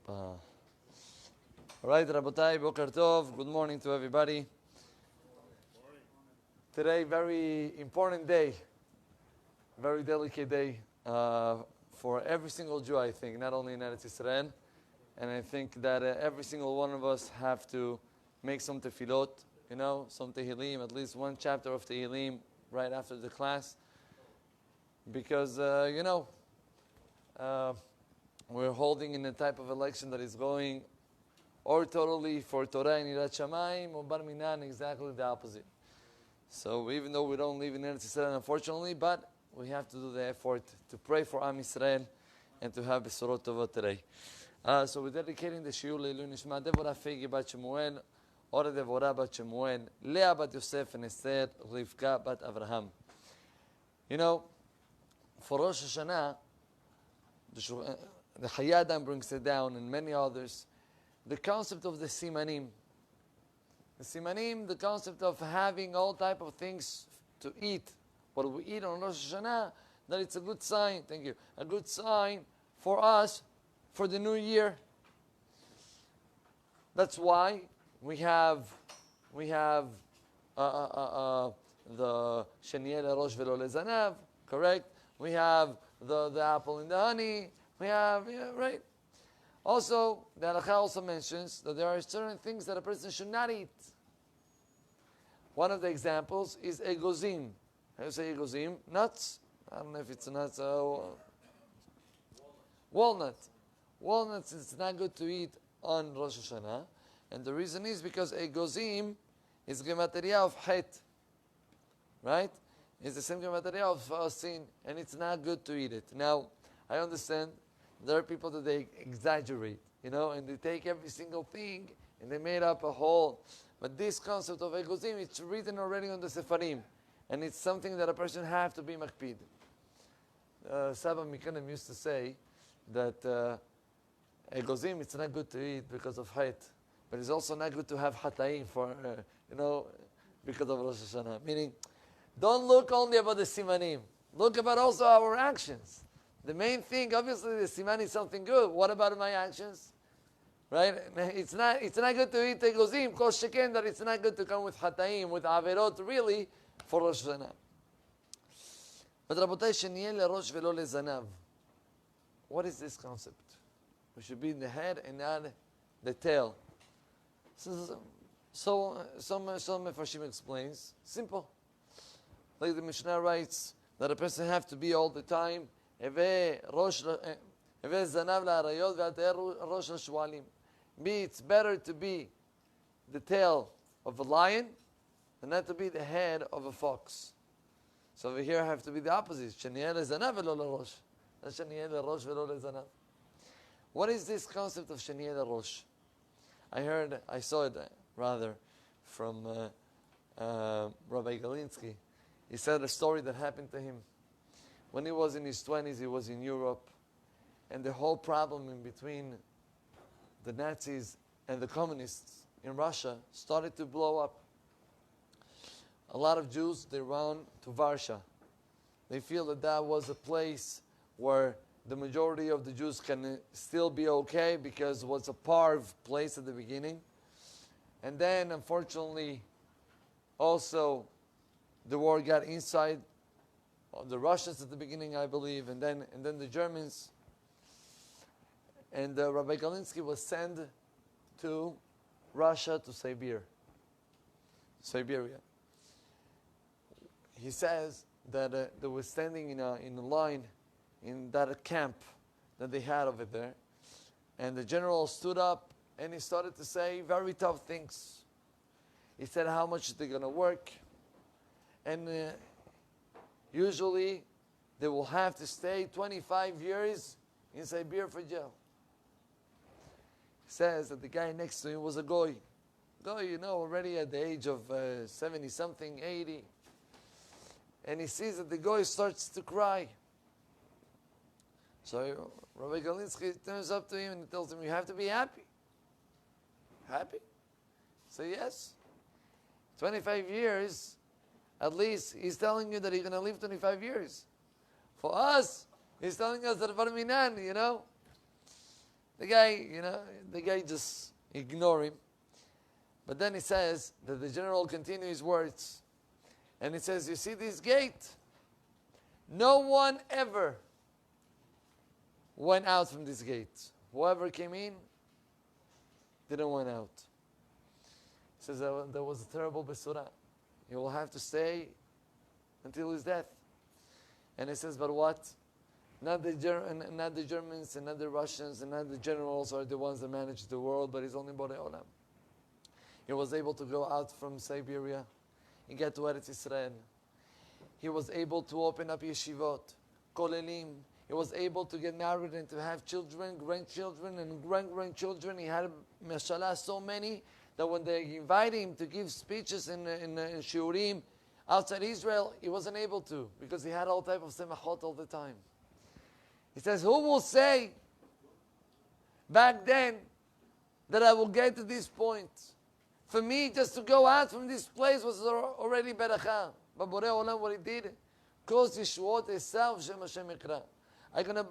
All right, Rabotai, Boker Tov. Good morning to everybody. Today, very important day, very delicate day for every single Jew, I think, not only in Eretz Yisrael. And I think that every single one of us have to make some tefillot, some tehillim, at least one chapter of tehillim right after the class. Because, we're holding in a type of election that is going or totally for Torah and Yirat Shamayim, or Bar Minan, exactly the opposite. So even though we don't live in Eretz Yisrael, unfortunately, but we have to do the effort to pray for Am Yisrael and to have Besorot Tovot today. So we're dedicating the Shiur Leilui Nishma Devorah Fegi Bat Shemuel, Ora Devorah Bat Shemuel, Leah Bat Yosef and Esther, Rivka Bat Avraham. For Rosh Hashanah, the Hayadam brings it down, and many others, the concept of the Simanim. The Simanim, the concept of having all type of things to eat, what we eat on Rosh Hashanah, that it's a good sign, thank you, a good sign for us, for the new year. That's why we have the Sheniel Rosh Velo Lezanav, correct? We have the apple and the honey. We have, right? Also, the halakha also mentions that there are certain things that a person should not eat. One of the examples is egozim. How do you say egozim? Nuts? I don't know if it's nuts. Walnuts. Walnuts, it's not good to eat on Rosh Hashanah. And the reason is because egozim is gemateria of het. Right? It's the same gemateria of sin. And it's not good to eat it. Now, I understand there are people that they exaggerate, and they take every single thing and they made up a whole. But this concept of egozim, it's written already on the Sefarim, and it's something that a person have to be makpid. Saba Mikanim used to say that egozim, it's not good to eat because of hayt, but it's also not good to have hataim for, because of Rosh Hashanah. Meaning, don't look only about the simanim, look about also our actions. The main thing, obviously, the siman is something good. What about my actions? Right? It's not good to eat egozim, kol sheken, that it's not good to come with hataim, with averot, really, for Rosh Hashanah. But Rabotai, sheniyeh lerosh velo lezanav. What is this concept? We should be in the head and not the tail. So some Mefarshim explains, simple. Like the Mishnah writes, that a person have to be all the time, it's better to be the tail of a lion than not to be the head of a fox. So over here I have to be the opposite. What is this concept of Sheniel Rosh? I saw it rather from Rabbi Galinsky. He said a story that happened to him. When he was in his 20s, he was in Europe, and the whole problem in between the Nazis and the communists in Russia started to blow up. A lot of Jews, they ran to Warsaw. They feel that that was a place where the majority of the Jews can still be okay because it was a parv place at the beginning. And then, unfortunately, also the war got inside the Russians at the beginning, I believe, and then the Germans. And Rabbi Galinsky was sent to Russia, to Siberia. He says that they were standing in a line in that camp that they had over there, and the general stood up and he started to say very tough things. He said how much they're going to work, and usually, they will have to stay 25 years in Siberia for jail. He says that the guy next to him was a goy. Goy, already at the age of 70-something, 80. And he sees that the goy starts to cry. So Rabbi Galinsky turns up to him and he tells him, you have to be happy. Happy? So yes. 25 years, at least he's telling you that he's going to live 25 years. For us, he's telling us that Bar Minan, The guy just ignore him. But then he says that the general continues his words. And he says, you see this gate? No one ever went out from this gate. Whoever came in didn't went out. He says that was a terrible besura. He will have to stay until his death. And he says, but what? Not the Germans and not the Russians and not the generals are the ones that manage the world, but it's only Borei Olam. He was able to go out from Siberia and get to Eretz Israel. He was able to open up yeshivot, kolelim. He was able to get married and to have children, grandchildren, and grandchildren. He had, mashallah, so many that when they invited him to give speeches in shiurim outside Israel, he wasn't able to because he had all type of semachot all the time. He says, who will say back then that I will get to this point? For me, just to go out from this place was already beracha. But Borei Olam, what he did, cause Yeshuot Esav Shem Hashem Ikra. I'm going to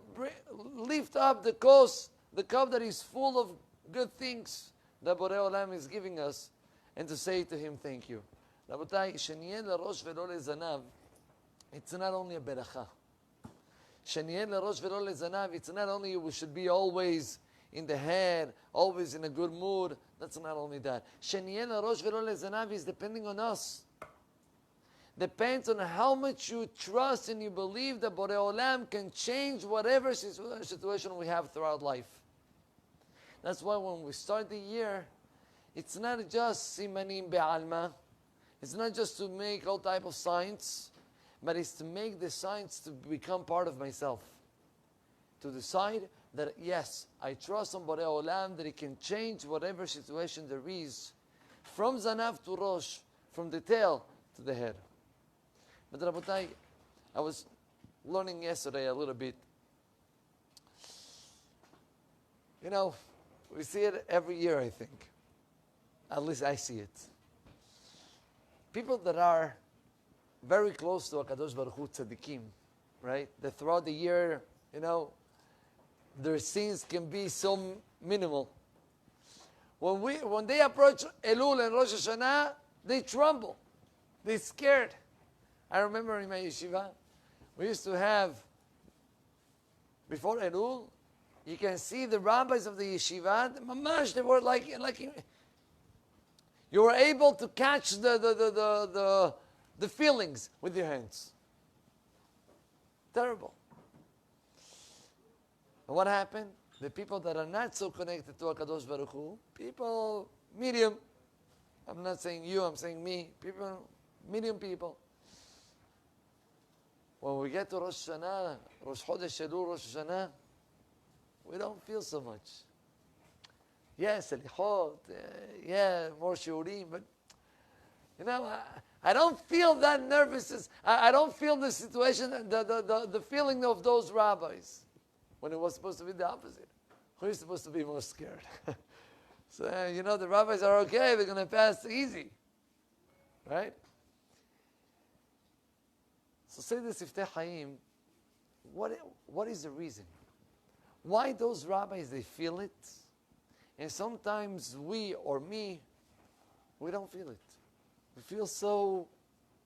lift up the cause, the cup that is full of good things that Borei Olam is giving us, and to say to him, thank you. Rabotai, Sheniyeh lerosh velo lezanav, it's not only a beracha. Sheniyeh lerosh velo lezanav, it's not only we should be always in the head, always in a good mood. That's not only that. Sheniyeh lerosh velo lezanav is depending on us. Depends on how much you trust and you believe that Borei Olam can change whatever situation we have throughout life. That's why when we start the year, it's not just simanim be'alma. It's not just to make all type of signs, but it's to make the signs to become part of myself. To decide that yes, I trust on Borei Olam that He can change whatever situation there is, from Zanav to Rosh, from the tail to the head. But Rabotai, I was learning yesterday a little bit. You know, we see it every year, I think. At least I see it. People that are very close to HaKadosh Baruch Hu tzaddikim, right? That throughout the year, you know, their sins can be so minimal. When they approach Elul and Rosh Hashanah, they tremble. They're scared. I remember in my yeshiva, we used to have, before Elul, you can see the rabbis of the yeshiva, mamash, they were like you were able to catch the feelings with your hands. Terrible. And what happened? The people that are not so connected to HaKadosh Baruch Hu, people, medium, I'm not saying you, I'm saying me, people, medium people. When we get to Rosh Hashanah, Rosh Chodesh Elul, Rosh Hashanah, we don't feel so much. Yes, Selichot, yeah, more Shiurim, but you know, I don't feel that nervous. I don't feel the situation, the feeling of those rabbis, when it was supposed to be the opposite. Who is supposed to be more scared? So, you know, the rabbis are okay, they're going to pass easy. Right? So say the Siftei Chaim, what is the reason? Why those rabbis, they feel it, and sometimes we or me, we don't feel it. We feel so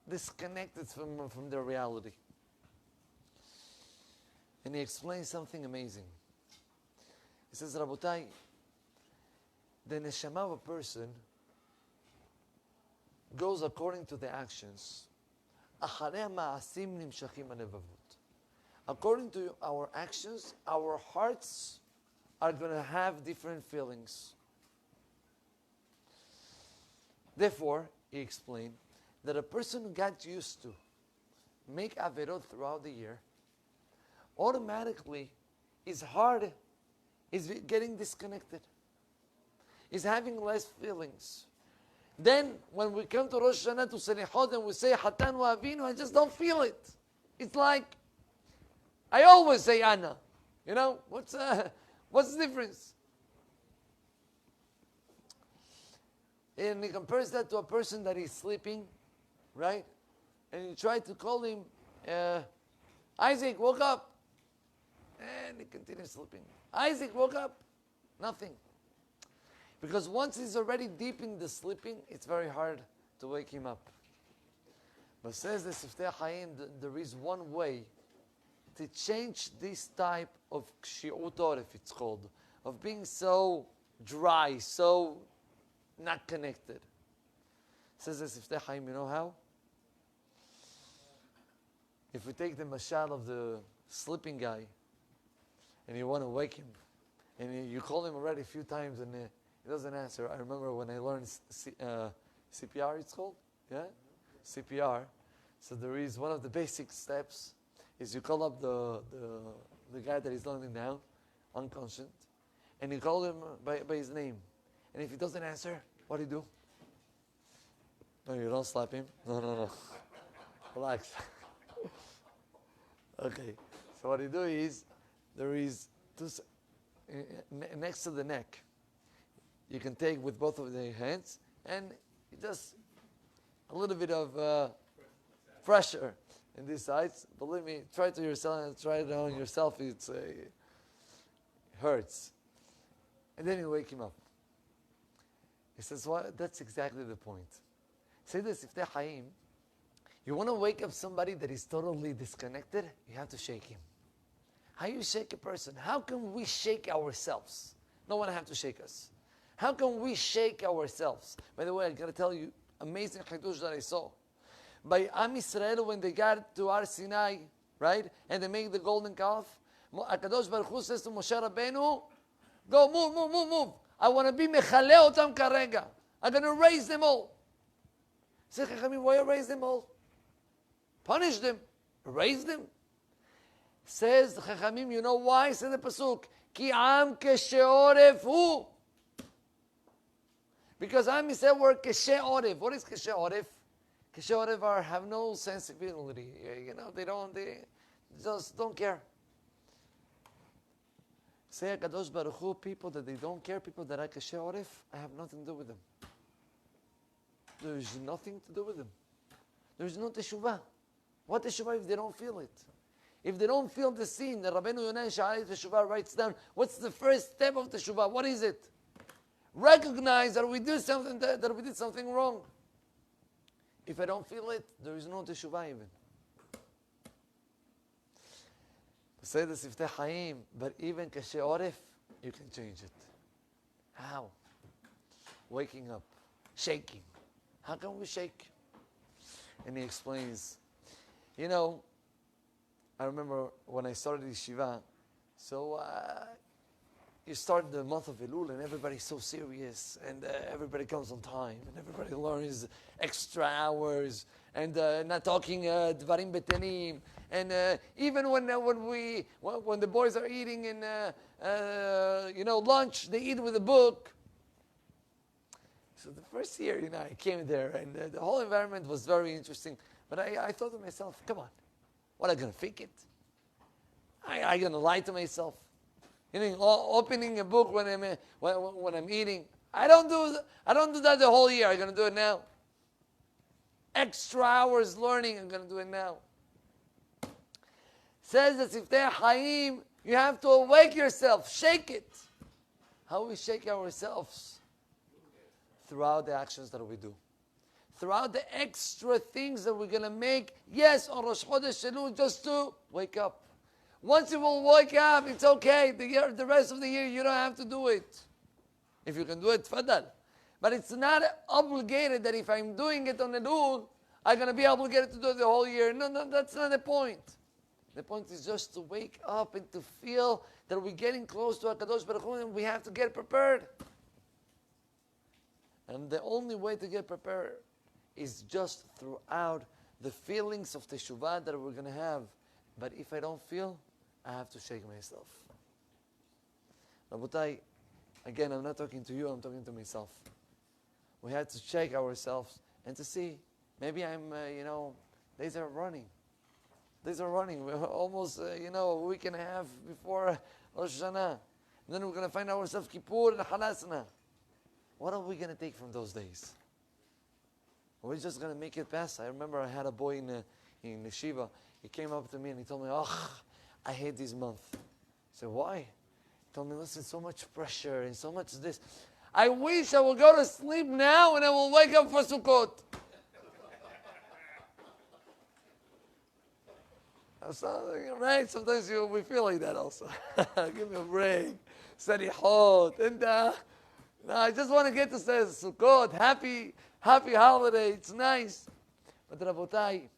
disconnected from their reality. And he explains something amazing. He says, Rabotai, the neshama of a person goes according to the actions. According to our actions, our hearts are going to have different feelings. Therefore, he explained that a person who got used to make averot throughout the year, automatically his heart is getting disconnected. He's having less feelings. Then, when we come to Rosh Hashanah to Selichot and we say Hatan wa Avinu, I just don't feel it. It's like, I always say Anna. You know, what's the difference? And he compares that to a person that is sleeping, right? And you try to call him, Isaac, woke up. And he continues sleeping. Isaac, woke up. Nothing. Because once he's already deep in the sleeping, it's very hard to wake him up. But says the Siftei Chaim, there is one way to change this type of kshi'ut oref, it's called, of being so dry, so not connected. Says the Siftei Chaim, you know how? If we take the mashal of the sleeping guy, and you want to wake him, and you call him already a few times, and he doesn't answer. I remember when I learned CPR, it's called, yeah? CPR. So there is one of the basic steps, is you call up the guy that is lying down, unconscious, and you call him by his name. And if he doesn't answer, what do you do? No, you don't slap him. No. Relax. Okay. So what you do is, there is two, next to the neck, you can take with both of the hands, and just a little bit of pressure in these sides. Believe me, try it on yourself. It hurts. And then you wake him up. He says, well, that's exactly the point. Say this, Siftei Chaim, you want to wake up somebody that is totally disconnected, you have to shake him. How you shake a person? How can we shake ourselves? No one has to shake us. How can we shake ourselves? By the way, I'm going to tell you, amazing chidush that I saw. By Am Yisrael, when they got to Har Sinai, right, and they make the golden calf, HaKadosh Baruch Hu says to Moshe Rabbeinu, go, move. I want to be mechale otam karega. I'm going to raise them all. Say, Chachamim, why you raise them all? Punish them. Raise them. Says the Chachamim, you know why? Says the Pasuk, Ki am keshe'oref hu. Because Am Yisrael were keshe'oref. What is keshe'oref? Keshe'oref have no sensibility. You know, they just don't care. Say HaKadosh Baruch Hu, people that they don't care, people that are keshe'oref, I have nothing to do with them. There is nothing to do with them. There is no teshuvah. What teshuvah if they don't feel it? If they don't feel the scene, the Rabbeinu Yonah Sha'ari Teshuvah writes down, what's the first step of teshuvah? What is it? Recognize that we did something that we did something wrong. If I don't feel it, there is no teshuvah even. Say the Siftei Chaim, but even kashe'oref, you can change it. How? Waking up, shaking. How can we shake? And he explains, you know, I remember when I started yeshiva, so you start the month of Elul and everybody's so serious and everybody comes on time and everybody learns extra hours and not talking dvarim betenim, and even when the boys are eating in lunch, they eat with a book. So the first year, I came there and the whole environment was very interesting. But I thought to myself, come on, what, am I going to fake it? I'm going to lie to myself? Opening a book when I'm eating. I don't do that the whole year. I'm going to do it now. Extra hours learning, I'm going to do it now. Says that Siftei Chaim, you have to awake yourself, shake it. How we shake ourselves? Throughout the actions that we do. Throughout the extra things that we're going to make. Yes, on Rosh Chodesh Elul, just to wake up. Once you will wake up, it's okay. The rest of the year, you don't have to do it. If you can do it, tfadal. But it's not obligated that if I'm doing it on Elul, I'm going to be obligated to do it the whole year. No, that's not the point. The point is just to wake up and to feel that we're getting close to HaKadosh Baruch Hu and we have to get prepared. And the only way to get prepared is just throughout the feelings of teshuvah that we're going to have. But if I don't feel, I have to shake myself. Rabotai, again, I'm not talking to you, I'm talking to myself. We have to shake ourselves and to see, maybe I'm, days are running. We're almost, a week and a half before Rosh Hashanah. And then we're going to find ourselves Kippur and Halasana. What are we going to take from those days? We're just going to make it pass. I remember I had a boy in yeshiva. He came up to me and he told me, I hate this month. I said, why? Tell me, listen, so much pressure and so much this. I wish I will go to sleep now and I will wake up for Sukkot. Right? Sometimes we feel like that also. Give me a break. Sarihot. And I just want to get to say Sukkot. Happy holiday. It's nice. But Rabotai,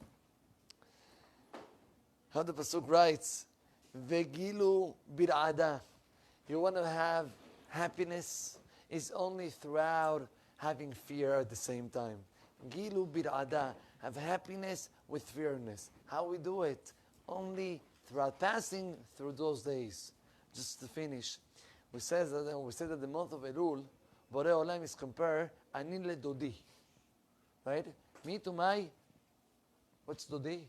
how the Pasuk writes, Vegilu bir'ada. You want to have happiness is only throughout having fear at the same time. Gilu bir'ada. Have happiness with fearness. How we do it? Only throughout passing through those days. Just to finish, we said that the month of Elul, Borei Olam is compared ani ledodi, right? Me to my, what's dodi?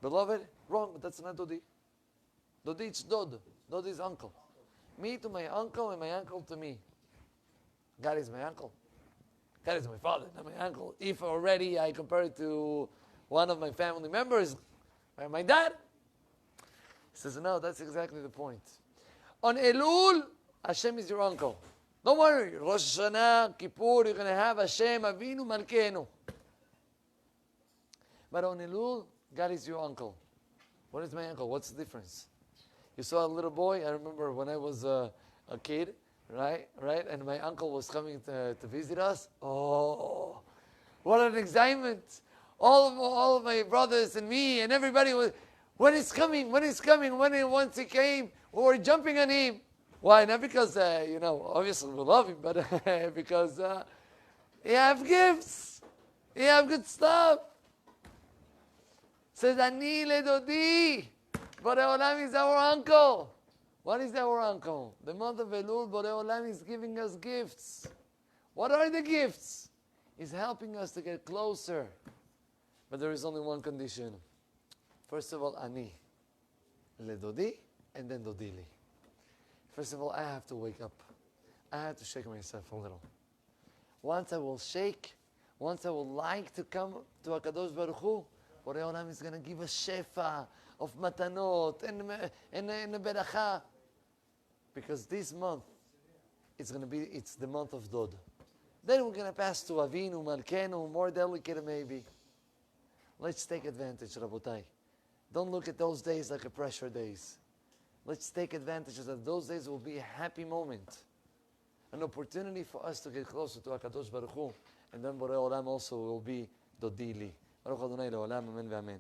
Beloved? Wrong, that's not dodi. Dodi, it's dod. Dod is uncle. Me to my uncle and my uncle to me. God is my uncle. God is my father, not my uncle. If already I compare it to one of my family members, my dad. He says, no, that's exactly the point. On Elul, Hashem is your uncle. Don't worry. Rosh Hashanah, Kippur, you're going to have Hashem, Avinu, Malkeinu. But on Elul, God is your uncle. What is my uncle? What's the difference? You saw a little boy. I remember when I was a kid, right? And my uncle was coming to visit us. Oh, what an excitement. All of my brothers and me and everybody was, when is coming? Once he came, we were jumping on him. Why? Not because, obviously we love him, but because he have gifts. He have good stuff. Says, Ani ledodi. Borei Olam is our uncle. What is our uncle? The month of Elul, Borei Olam is giving us gifts. What are the gifts? He's helping us to get closer. But there is only one condition. First of all, Ani. Ledodi, and then Dodili. First of all, I have to wake up. I have to shake myself a little. Once I will shake, once I will like to come to HaKadosh Baruch Hu, Borei Olam is going to give us shefa of matanot and beracha. Because this month, it's the month of Dod. Then we're going to pass to Avinu, Malkeinu, more delicate maybe. Let's take advantage, Rabotai. Don't look at those days like a pressure days. Let's take advantage of that. Those days will be a happy moment. An opportunity for us to get closer to HaKadosh Baruch Hu. And then Borei Olam also will be Dodili. Baruch Adonai Le'olam, Amen ve'amen.